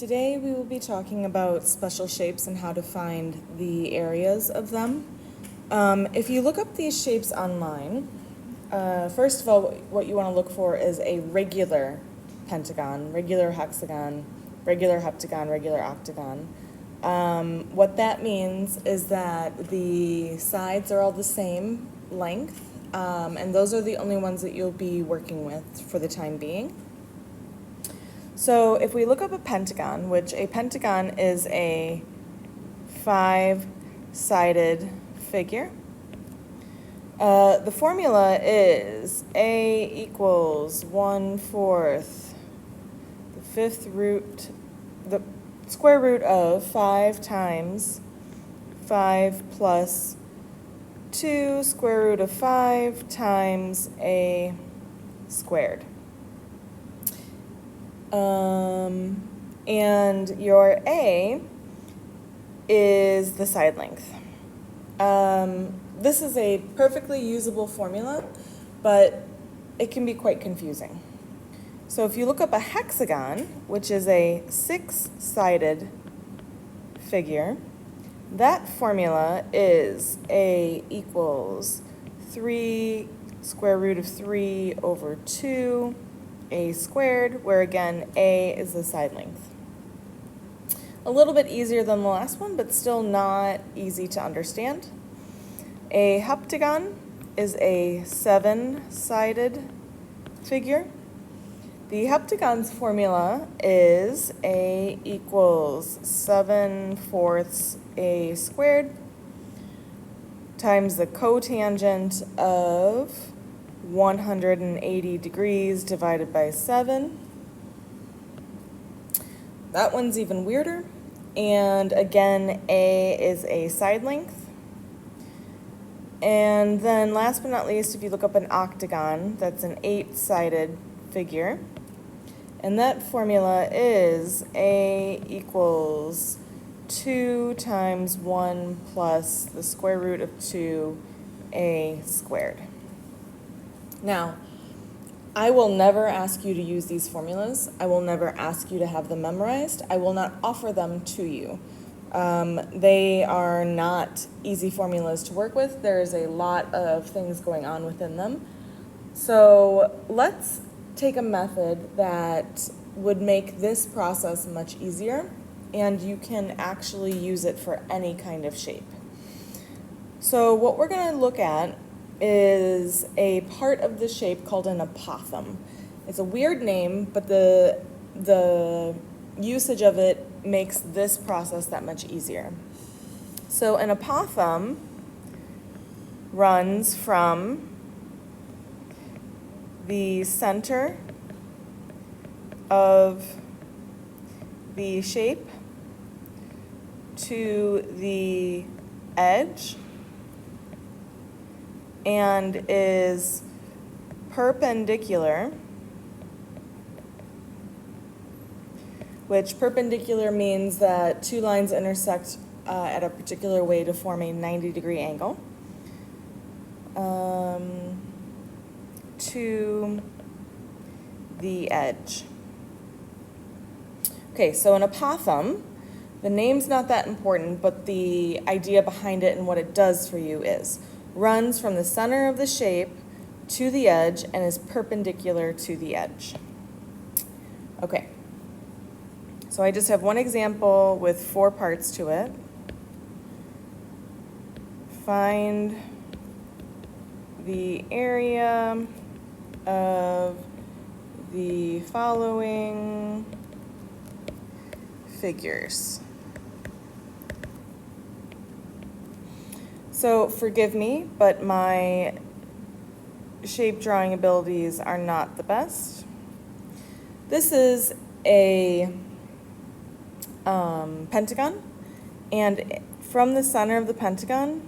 Today we will be talking about special shapes and how to find the areas of them. If you look up these shapes online, first of all, what you want to look for is a regular pentagon, regular hexagon, regular heptagon, regular octagon. What that means is that the sides are all the same length, and those are the only ones that you'll be working with for the time being. So if we look up a pentagon, which a pentagon is a 5-sided figure, the formula is A equals 1/4 the fifth root, the square root of 5 times 5 plus 2 square root of 5 times A squared. And your A is the side length. This is a perfectly usable formula, but it can be quite confusing. So if you look up a hexagon, which is a 6-sided figure, that formula is A equals 3 square root of 3 over 2 A squared, where again, A is the side length. A little bit easier than the last one, but still not easy to understand. A heptagon is a 7-sided figure. The heptagon's formula is A equals 7/4 A squared times the cotangent of 180 degrees divided by 7. That one's even weirder. And again, A is a side length. And then last but not least, if you look up an octagon, that's an 8-sided figure. And that formula is A equals 2 times 1 plus the square root of 2A squared. Now, I will never ask you to use these formulas. I will never ask you to have them memorized. I will not offer them to you. They are not easy formulas to work with. There's a lot of things going on within them. So let's take a method that would make this process much easier, and you can actually use it for any kind of shape. So what we're going to look at is a part of the shape called an apothem. It's a weird name, but the usage of it makes this process that much easier. So an apothem runs from the center of the shape to the edge and is perpendicular, which perpendicular means that two lines intersect at a particular way to form a 90-degree angle, to the edge. Okay, so an apothem, the name's not that important, but the idea behind it and what it does for you is runs from the center of the shape to the edge and is perpendicular to the edge. Okay, so I just have one example with 4 parts to it. Find the area of the following figures. So forgive me, but my shape drawing abilities are not the best. This is a pentagon, and from the center of the pentagon,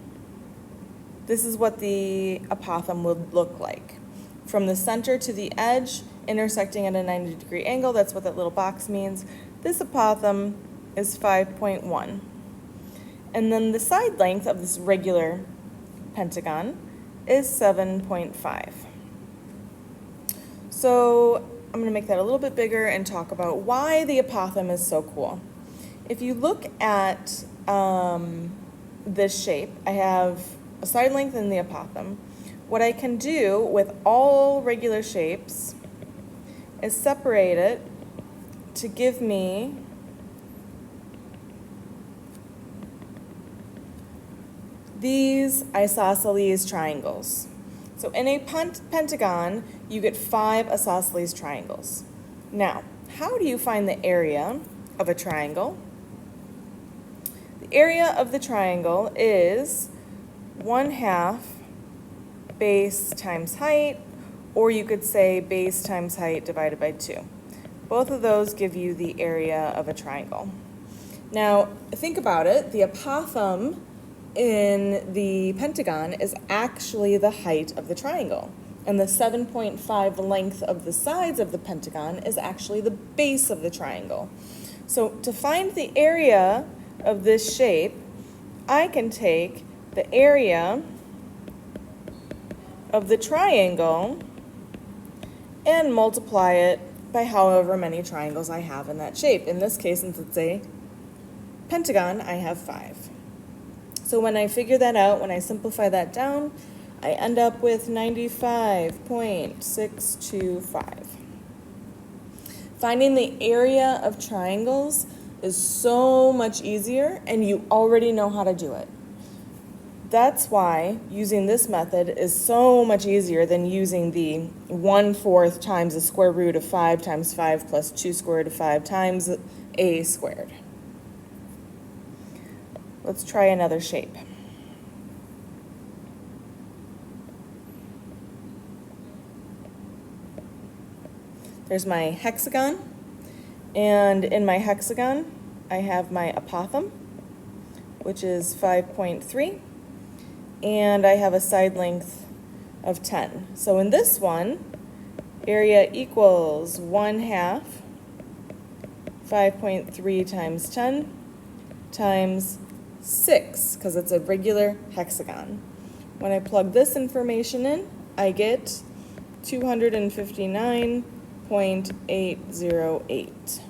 this is what the apothem would look like. From the center to the edge, intersecting at a 90-degree angle, that's what that little box means. This apothem is 5.1. And then the side length of this regular pentagon is 7.5. So I'm going to make that a little bit bigger and talk about why the apothem is so cool. If you look at this shape, I have a side length in the apothem. What I can do with all regular shapes is separate it to give me these isosceles triangles. So in a pentagon, you get 5 isosceles triangles. Now, how do you find the area of a triangle? The area of the triangle is 1/2 base times height, or you could say base times height divided by 2. Both of those give you the area of a triangle. Now, think about it. The apothem in the pentagon is actually the height of the triangle, and the 7.5 length of the sides of the pentagon is actually the base of the triangle. So to find the area of this shape, I can take the area of the triangle and multiply it by however many triangles I have in that shape. In this case, since it's a pentagon, I have 5. So when I figure that out, when I simplify that down, I end up with 95.625. Finding the area of triangles is so much easier, and you already know how to do it. That's why using this method is so much easier than using the 1/4 times the square root of 5 times 5 plus 2 square root of 5 times a squared. Let's try another shape. There's my hexagon, and in my hexagon, I have my apothem, which is 5.3, and I have a side length of 10. So in this one, area equals 1/2 5.3 times 10 times 6, because it's a regular hexagon. When I plug this information in, I get 259.808.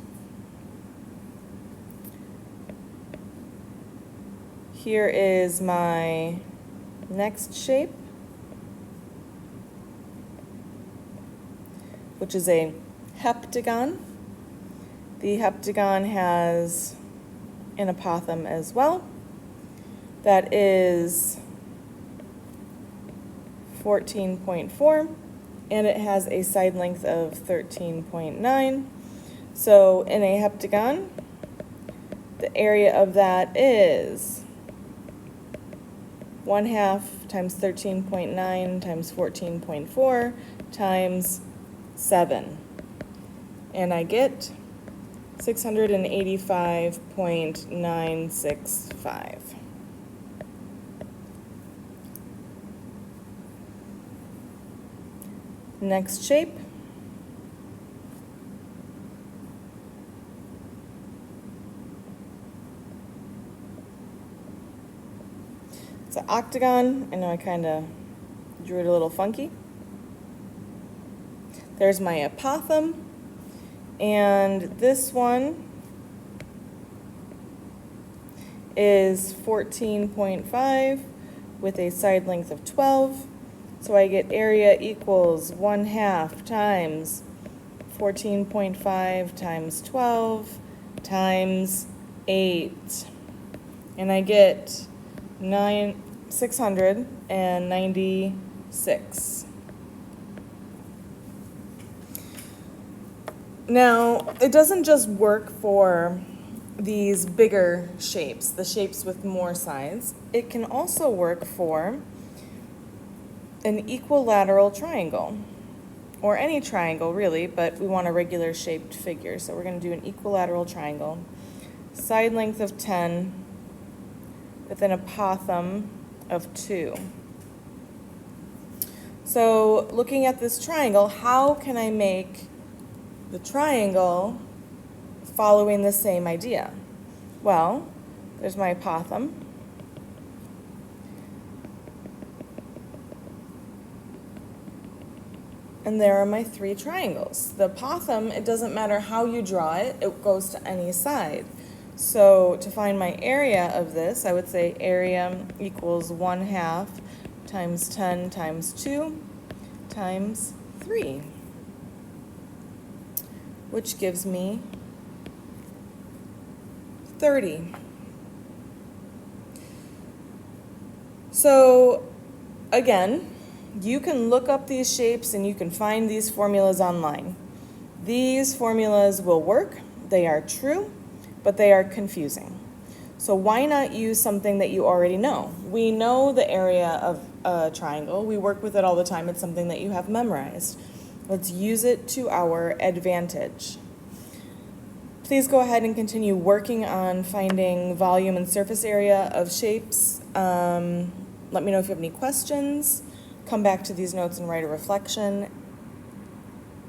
Here is my next shape, which is a heptagon. The heptagon has an apothem as well. That is 14.4, and it has a side length of 13.9. So in a heptagon, the area of that is 1/2 times 13.9 times 14.4 times 7. And I get 685.965. Next shape. It's an octagon. I know I kind of drew it a little funky. There's my apothem, and this one is 14.5 with a side length of 12. So I get area equals 1/2 times 14.5 times 12 times 8. And I get 696. Now, it doesn't just work for these bigger shapes, the shapes with more sides. It can also work for an equilateral triangle, or any triangle really, but we want a regular shaped figure. So we're going to do an equilateral triangle. Side length of 10 with an apothem of 2. So looking at this triangle, how can I make the triangle following the same idea? Well, there's my apothem. And there are my 3 triangles. The apothem, it doesn't matter how you draw it, it goes to any side. So to find my area of this, I would say area equals 1/2 times 10 times 2 times 3, which gives me 30. So again, you can look up these shapes and you can find these formulas online. These formulas will work, they are true, but they are confusing. So why not use something that you already know? We know the area of a triangle, we work with it all the time, it's something that you have memorized. Let's use it to our advantage. Please go ahead and continue working on finding volume and surface area of shapes. Let me know if you have any questions. Come back to these notes and write a reflection,